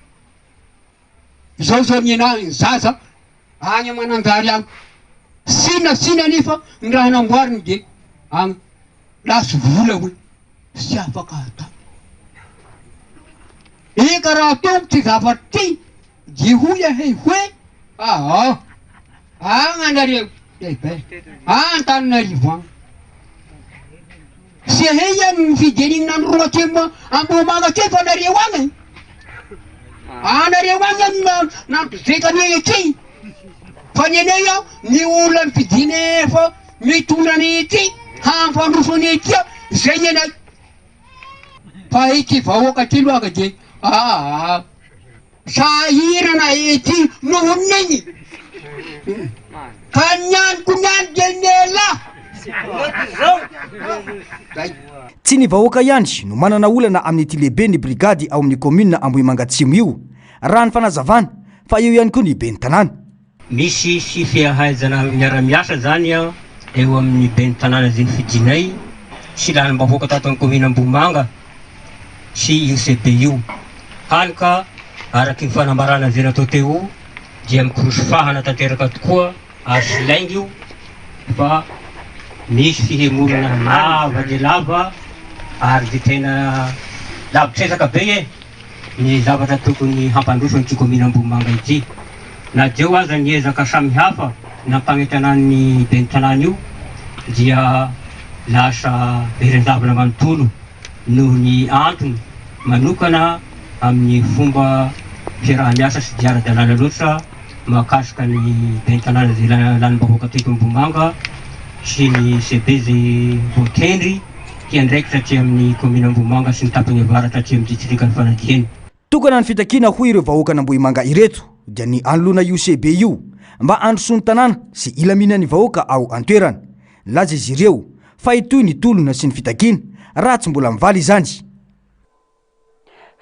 Zao ny zaza any amananjary any sina nefa ny raha namboariny de any lasa vola hoe sy afaka atao. Eka raha tombo ty zavatra ty de hoy ahe hoe agnanareo Antananarivo any sy ahe any mifidianiny nandroaty Ambohimanga ty fa nareo any anareo any nampizekany ety fa ny anay aho ny olona mipidiny efa mitondany ety hampandrosony ety zay ny anay fa ity vahoaka ty loaka de sahirana ety nohoniny ka nianiko niany de nela. Tsy ny vahoaka ihany no manana olana amin'ny ty lehibe ny brigady ao amin'ny commune Ambohimanga Atsimo io raha ny fanazavana fa eo ihany koa ny ben'ny tanàna. Misy fihaizana miara-miasa zany eo amin'ny ben'ny tanàna zay fidinay sy lanim-bahoaka tato amin'ny commune Ambohimanga sy UCB io hany ka araky ny fanambarana zay natao teo dia mikorosofahana tanteraka tokoa ary silaingy io fa misy fihemorana lava de lava ary de tena lavitresaka be ny zavatra tokony hampandroso an'ity commune Ambohimanga ity. Na deo aza ny ezaka samy hafa nampagnentanany ben'ny tanàna io dia lasa berin-davina manontolo noho ny antony manokana amin'ny fomba fiaraha-miasa sy diara-dalàna loatra mahakasika ny ben'ny tanàna zay lanim-bahoaka teto Ambohimanga sy ny CB zay voakendry tiandraikitra aty amin'ny commune Ambohimanga sy ny tapany avaratra aty amin'ny district Fanadiheny. Tokana ny fitakina ho ireo vahoaka n'Ambohimanga ireto dia ny anolona UCB io mba androsony tanàna sy ilamina ny vahoaka ao antoerana. Laza izy ireo fa itoy ny tolona sy ny fitakina raha tsy mbola mivaly izany.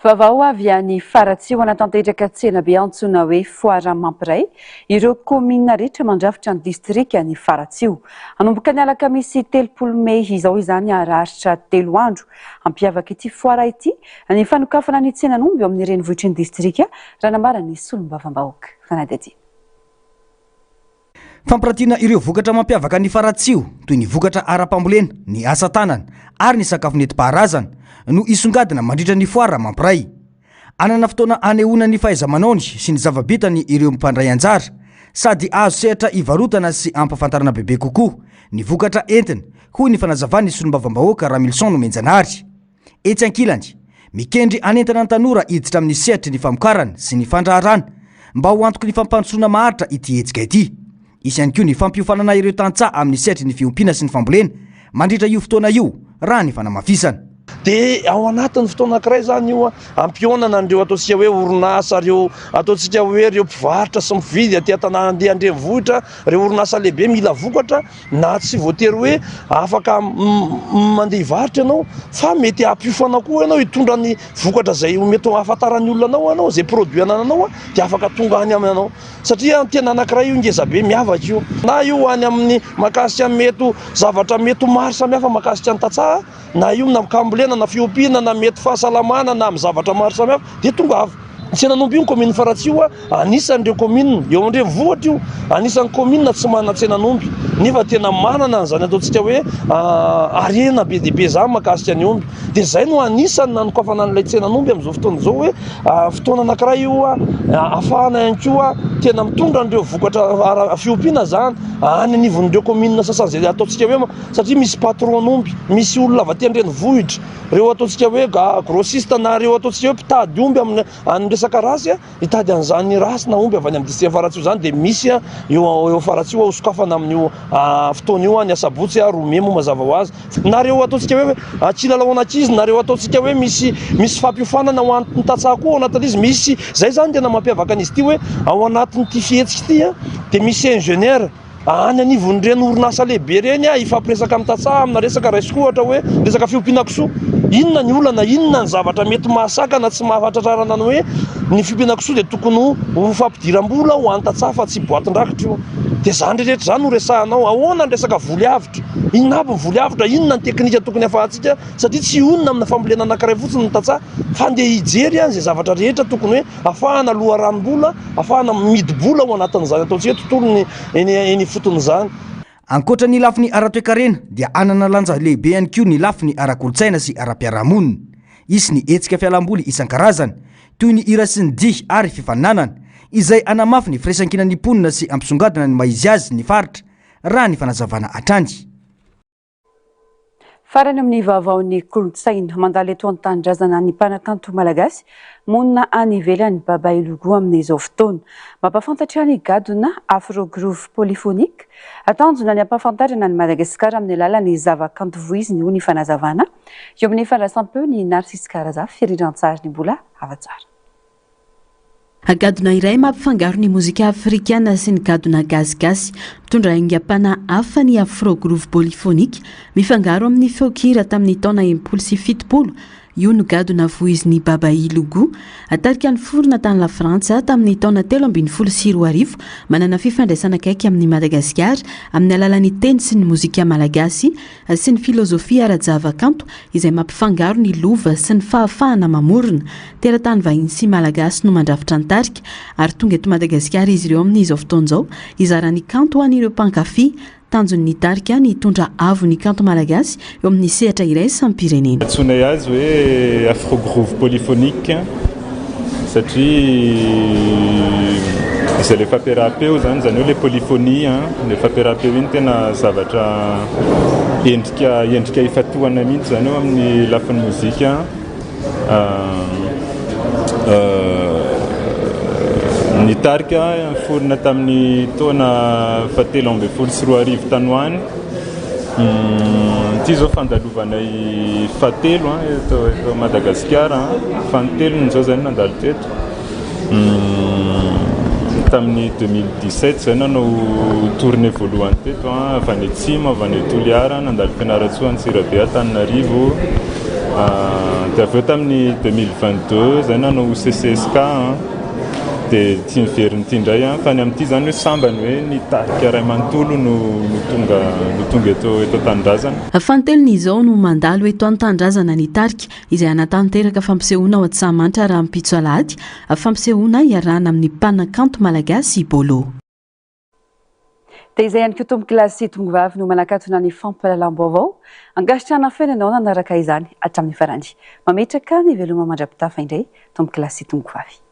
Vaovao avy any Faratsiho tanteraka tsena be antsoina hoe foara mampiray ireo komina rehetra mandrafitra ny distrika ny Faratsiho. Hanomboka ny alakamisy 30 Mey izao izany araritra 3 andro. Ampiavaka ity foara ity ny fanokafana ny tsenan'omby eo amin'ny renivohitr'ny distrika raha namarany solombavam-bahoaka. Fanadady. Fampirantiana ireo vokatra mampiavaka ny Faratsiho toy ny vokatra ara-pambolena, ny asa tanana ary ny sakafo nentim-paharazana no isongadina mandritra ny foara mampiray. Anana fotoana anehoana ny fahaiza-manaony sy ny zava-bitany ireo mpandray anjara sady azo sehatra ivarotana sy ampafantarana bebe kokoa ny vokatra entina hoy ny fanazavany solombavam-bahoaka Ramilson no menjanahary. Etsy ankilany mikendry anentana ny tanora hiditra amin'ny sehatry ny famokarana sy ny fandraharana mba ho antoky ny fampandrosoana maharitra ity hetsika ity. Isy ihany koa ny fampiofanana ireo tantsaha amin'ny sehatry ny fiompiana sy ny fambolena mandritra io fotoana io raha ny fanamafisana. Dia ao anatin'ny fotoana anankiray zany io ampionana andreo ataontsika hoe orinasa reo ataontsika hoe reo mpivarotra sy mividy aty an-tanàna andeha andrenivohitra reo orinasa lehibe mila vokatra na tsy voatery hoe afaka mandeha hivarotra ianao fa mety hampiofana koa ianao hitondra ny vokatra zay mety ahafantarany olona anao zay produit anananao dia afaka tonga any aminanao satria tena anankiray io ngeza be miavaka io na io any amin'ny makasika mety zavatra mety maro samihafa makasika ny tantsaha na io na kambolena na fiompiana na mety fahasalamana na amin'ny zavatra maro samihafa dia tonga avy. Ny tsenanomby io ny commune Faratsiho anisan'ireo commune eo andrenivohitra io anisan'ny commune tsy manana tsenanomby nefa tena manana an'izany ataontsika hoe arena be dia be zany makasika ny omby dia zay no anisany nanokafana an'ilay tsenanomby amin'izao fotoana izao hoe fotoana anankiray io ahafahana ihany koa tena mitondra an'ireo vokatra fiompiana zany any anivon'ireo commune sasany zay ataontsika hoe satria misy patron omby misy olona avy aty andrenivohitra reo ataontsika hoe grossiste na reo ataontsika hoe mpitady omby amin'ny resaka rasy hitady an'izany rasy na omby avy any amin'ny district Faratsiho zany dia misy eo Faratsiho ahosokafana amin'io fotoana io ny asabotsy romemo mazava ho azy na reo ataontsika hoe kilalao anankizy na reo ataontsika hoe misy fampiofanana ho an'ny tantsaha koa ao anatin'izy misy zay zany tena mampiavaka an'izy ity hoe ao anatin'ity fihetsika ity dia misy ingénieur any anivon'ireny orinasa lehibe reny ifampiresaka amin'ny tantsaha amina resaka raisiko ohatra hoe resaka fiompiana kisoa inona ny olana inona ny zavatra mety mahasakana tsy mahafantatrarana ny hoe ny fiompiana kisoa dia tokony ho fampidiram-bola ho an'ny tantsaha fa tsy boatin-drakitra io dia zany rehetra zany ho resahanao ahoana ny resaka voly avitra inona aby ny voly avitra inona ny teknika tokony hafahantsika satria tsy onona amina fambolena anankiray fotsiny ny tantsaha fa andeha hijery zay zavatra rehetra tokony hoe ahafahana loha ranom-bola ahafahana midy-bola ho anatin'izany ataontsika tontolo ny fotony zany. Ankoatra ny lafiny ara-toekarena dia anana lanja lehibe ihany koa ny lafiny ara-kolotsaina sy ara-piarahamonina. Isy ny hetsika fialamboly isan-karazany toy ny hira sy ny dihy ary fifaninanana izay anamafy ny firaisan-kinan'ny mponina sy ampisongadina ny maizy azy ny faritra raha ny fanazavana hatrany. Farany amin'ny vaovaon'ny kolotsaina mandalo eto an-tanindrazana ny mpanakanto malagasy monina any ivelany Baba Ilogo amin'izao fotoana mampafantatra ny gadona afro groove polyphonique atanjona ny ampahafantarana ny Madagasikara amin'ny alalan'ny zavakanto voiziny ho ny fanazavana eo amin'ny fandraisam-peo ny Narcisse Karaza firindran-tsary ny mbola avatsara. Gadona iray mampifangaro ny mozika afrikana sy ny gadona gasigasy mitondra aingam-pana hafa ny afro groove polyphonique mifangaro amin'ny feokira tamin'ny taona 70 io no gadona voizin'ny Baba Ilogo atarika ny forona tany la Frantsa tamin'ny taona 2014 manana fifandraisana akaiky amin'ny Madagasikara amin'ny alalan'ny teny sy ny mozika malagasy sy ny filozofia ara-javakanto izay mampifangaro ny lova sy ny fahafahana mamorona teratany vahiny sy malagasy no mandrafitra ny tarika ary tonga eto Madagasikara izy ireo amin'izao fotoan'izao izarany kanto ho an'ireo mpankafy tanjon'ny tarika ny tondra avo ny kanto malagasy eo amin'ny sehatra iray sampirenena. Antsoina azy hoe afro groove polyphonique satria izay le fampiaraham-peo zany hoe le polyphonie le fampiaraham-peo iny tena zavatra endrika ifatohana mihitsy zany eo amin'ny lafin'ny mozika ny tarika forona tamin'ny taona 2014 tany ho any ty zao fandalovanay fatelo eto Madagasikara fantelo zao zany nandalo teto tamin'ny 2017 zay nanao tournée voalohany teto avy any Atsimo avy any Toliara nandalo Fianaratsoa Antsirabe Antananarivo dia avy eo tamin'ny 2022 zay nanao CCSK dia tsy miveriny ity indray fa ny amin'ity zany hoe sambany hoe ny tarika ray manontolo no tonga eto tanindrazana. Fantelon'izao no mandalo eto an-tanindrazana ny tarika izay anatanteraka fampisehoana ao Antsahamanitra raha Ampitso Alahady fampisehoana iarahana amin'ny mpanakanto malagasy Bolo. Dia izay ihany koa tombokilasy tombovavy no manakatona ny fampahalalam-baovao angasitrana fenanao nanaraka izany hatramin'ny farany mametraka ny veloma mandrapitafa indray tombokilasy tombovavy.